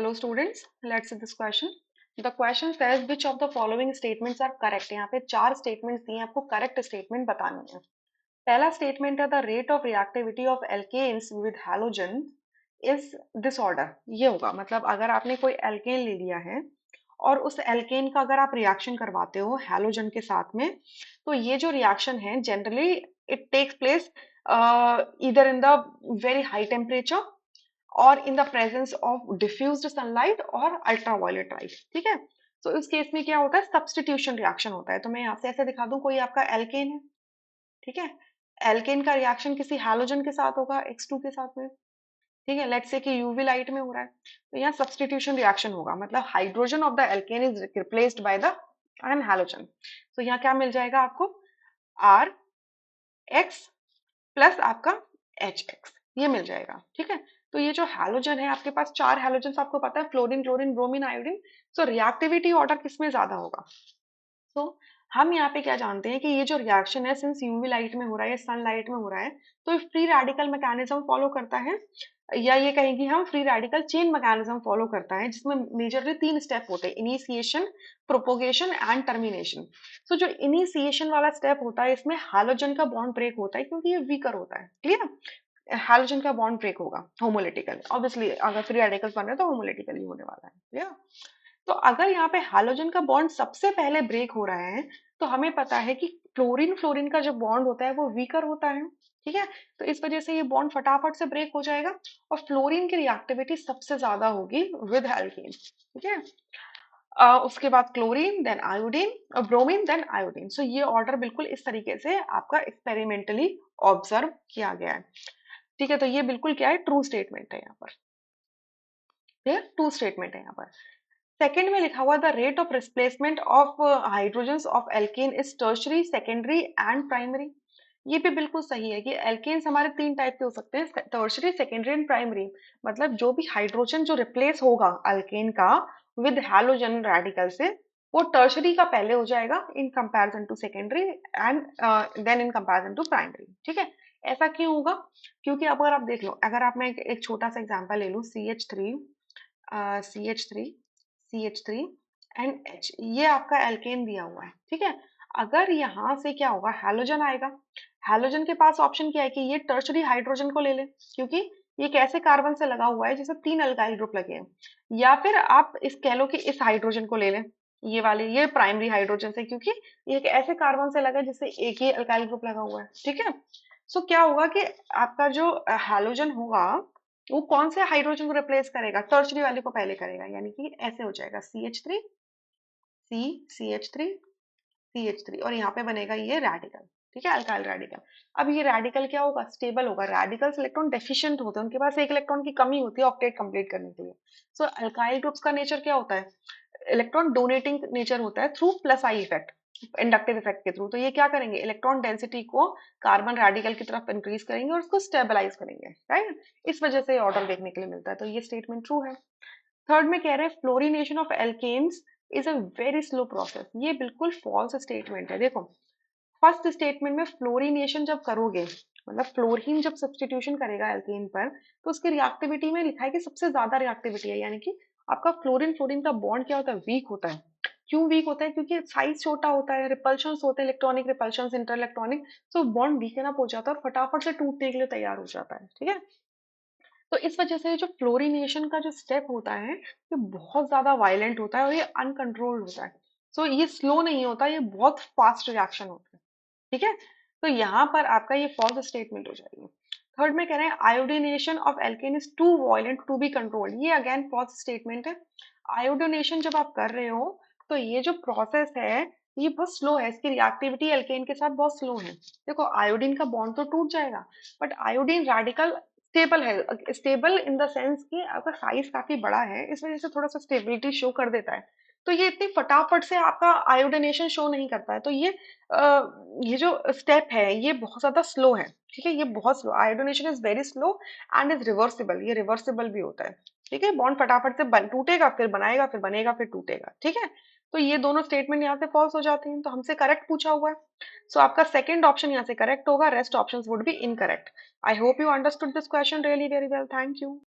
Hello students, let's see this question. The question says which of the following statements are correct. यहाँ पे चार statements दिए हैं, आपको correct statement बतानी है. पहला statement है the rate of reactivity of alkanes with halogen is disorder. ये होगा मतलब अगर आपने कोई alkane ले लिया है और उस alkane का अगर आप reaction करवाते हो halogen के साथ में, तो ये जो reaction है generally it takes place either in the very high temperature और in the presence of diffused sunlight और अल्ट्रावायलेट लाइट. ठीक है, तो इस केस में क्या होता है, सब्स्टिट्यूशन रिएक्शन होता है. तो मैं यहाँ से ऐसे दिखा दूं, कोई आपका एल्केन है. ठीक है, एल्केन का रिएक्शन किसी हैलोजन के साथ होगा X2 के साथ में. ठीक है, लेट्स से कि यूवी लाइट में हो रहा है, तो यहाँ सब्स्टिट्यूशन रिएक्शन होगा, मतलब hydrogen of the alkane is replaced by the an halogen. तो यहाँ क्या मिल जाएगा आपको, आर एक्स प्लस आपका एच एक्स, ये मिल जाएगा. ठीक है, तो ये जो हैलोजन है, आपके पास चार हैलोजन आपको पता है, फ्लोरीन क्लोरीन ब्रोमीन आयोडीन. सो रिएक्टिविटी ऑर्डर किसमें ज्यादा होगा. तो हम यहाँ पे क्या जानते हैं कि ये जो रिएक्शन है सिंस यूवी लाइट में हो रहा है या सन लाइट में हो रहा है, तो फ्री रेडिकल मैकेनिज्म फॉलो करता है, या ये कहेंगे हम free radical chain mechanism follow करता है, जिसमें मेजरली तीन स्टेप होते हैं, इनिशिएशन, प्रोपोगेशन एंड टर्मिनेशन. सो जो इनिशिएशन वाला स्टेप होता है, इसमें हैलोजन का बॉन्ड ब्रेक होता है क्योंकि ये वीकर होता है. क्लियर, हैलोजन का बॉन्ड ब्रेक होगा होमोलिटिकल. ऑब्वियसली अगर फ्री रेडिकल्स बन रहे हैं तो होमोलिटिकली होने वाला है. क्लियर, तो अगर यहाँ पे हैलोजन का बॉन्ड सबसे पहले ब्रेक हो रहा है, तो हमें पता है कि क्लोरीन फ्लोरीन का जो बॉन्ड होता है वो वीकर होता है. ठीक है, तो इस वजह से ये बॉन्ड फटाफट से ब्रेक हो जाएगा और फ्लोरीन की रिएक्टिविटी सबसे ज्यादा होगी विद एल्केन. ठीक है, उसके बाद chlorine, then iodine, bromine, then iodine. So ये ऑर्डर बिल्कुल इस तरीके से आपका एक्सपेरिमेंटली ऑब्जर्व किया गया है. ठीक है, तो ये बिल्कुल क्या है, ट्रू स्टेटमेंट है यहाँ पर. ट्रू स्टेटमेंट है यहाँ पर. सेकंड में लिखा हुआ the rate of replacement of hydrogens of alkane is tertiary, secondary and primary. ये भी बिल्कुल सही है कि एल्केन्स हमारे तीन टाइप के हो सकते हैं, टर्शरी, सेकेंडरी एंड प्राइमरी. मतलब जो भी हाइड्रोजन जो रिप्लेस होगा एल्केन का विद हैलोजन रेडिकल से, वो टर्शरी का पहले हो जाएगा in comparison to secondary and then in comparison to primary. ठीक है, ऐसा क्यों होगा, क्योंकि अब अगर आप देख लो, अगर आप मैं एक छोटा सा एग्जांपल ले लूं, CH3, CH3, CH3 and H, ये आपका एल्केन दिया हुआ है. ठीक है, अगर यहाँ से क्या होगा, हैलोजन आएगा. हैलोजन के पास ऑप्शन क्या है कि ये टर्शरी हाइड्रोजन को ले ले, क्योंकि ये एक ऐसे कार्बन से लगा हुआ है जिसे तीन अल्काइल ग्रुप लगे हैं. या फिर आप इस कह लो कि इस हाइड्रोजन को ले लें, ये वाले, ये प्राइमरी हाइड्रोजन से, क्योंकि ये एक ऐसे कार्बन से लगा है जिससे एक ही अल्काइल ग्रुप लगा हुआ है. ठीक है, सो क्या होगा कि आपका जो हैलोजन होगा वो कौन से हाइड्रोजन को रिप्लेस करेगा, टर्शरी वाले को पहले करेगा, यानी कि ऐसे हो जाएगा CH3, CH3, CH3, और यहाँ पे बनेगा ये रेडिकल. ठीक है, अल्काइल रेडिकल. अब ये रेडिकल क्या होगा, स्टेबल होगा. रेडिकल्स इलेक्ट्रॉन डेफिशिएंट होते हैं, उनके पास एक इलेक्ट्रॉन की कमी होती है ऑक्टेट कंप्लीट करने के लिए. सो अल्काइल ग्रुप्स का नेचर क्या होता है, इलेक्ट्रॉन डोनेटिंग नेचर होता है through plus I effect, inductive effect के थ्रू. तो ये क्या करेंगे, इलेक्ट्रॉन डेंसिटी को कार्बन रेडिकल की तरफ इंक्रीज करेंगे और उसको स्टेबलाइज करेंगे. राइट, इस वजह से ऑर्डर देखने के लिए मिलता है. तो ये स्टेटमेंट ट्रू है. थर्ड में कह रहे हैं fluorination of alkanes is a very slow process. ये बिल्कुल फॉल्स स्टेटमेंट है. देखो, फर्स्ट स्टेटमेंट में फ्लोरिनेशन जब करोगे, मतलब फ्लोरीन जब सब्सटीट्यूशन करेगा एल्केन पर, तो उसकी रिएक्टिविटी में लिखा है कि सबसे ज्यादा रिएक्टिविटी है, यानी कि आपका फ्लोरीन फ्लोरीन का बॉन्ड क्या होता है, वीक होता है. क्यों वीक होता है, क्योंकि साइज छोटा होता है, रिपल्शंस होते हैं, इलेक्ट्रॉनिक रिपल्शंस, इंटर इलेक्ट्रॉनिक, तो बॉन्ड वीकन अप हो जाता है और फटाफट से टूटने के लिए तैयार हो जाता है. ठीक है, तो इस वजह से जो फ्लोरिनेशन का जो स्टेप होता है, ये बहुत ज्यादा वायलेंट होता है और ये अनकंट्रोल्ड होता है. सो ये स्लो नहीं होता, ये बहुत फास्ट रिएक्शन होता है. ठीक है, तो यहाँ पर आपका ये फॉल्स स्टेटमेंट हो जाएगी. थर्ड में कह रहे हैं iodination of alkane is too violent to be controlled. ये अगेन फॉल्स स्टेटमेंट है. आयोडिनेशन जब आप कर रहे हो, तो ये जो प्रोसेस है ये बहुत स्लो है, इसकी रिएक्टिविटी एल्केन के साथ बहुत स्लो है. देखो, आयोडीन का बॉन्ड तो टूट जाएगा, बट आयोडीन रेडिकल स्टेबल है, स्टेबल इन द सेंस कि आपका साइज काफी बड़ा है, इस वजह से थोड़ा सा स्टेबिलिटी शो कर देता है. तो ये इतनी फटाफट से आपका आयोडिनेशन शो नहीं करता है. तो ये जो स्टेप है ये बहुत ज्यादा स्लो है. ठीक है, ये बहुत slow, iodination is very slow and is reversible. ये रिवर्सिबल भी होता है. ठीक है, बॉन्ड फटाफट से टूटेगा, फिर बनाएगा, फिर बनेगा, फिर टूटेगा. ठीक है, तो ये दोनों स्टेटमेंट यहाँ से फॉल्स हो जाते हैं. तो हमसे करेक्ट पूछा हुआ है, सो आपका सेकंड ऑप्शन यहाँ से करेक्ट होगा, rest options would be incorrect. I hope you understood this question really very well. Thank you.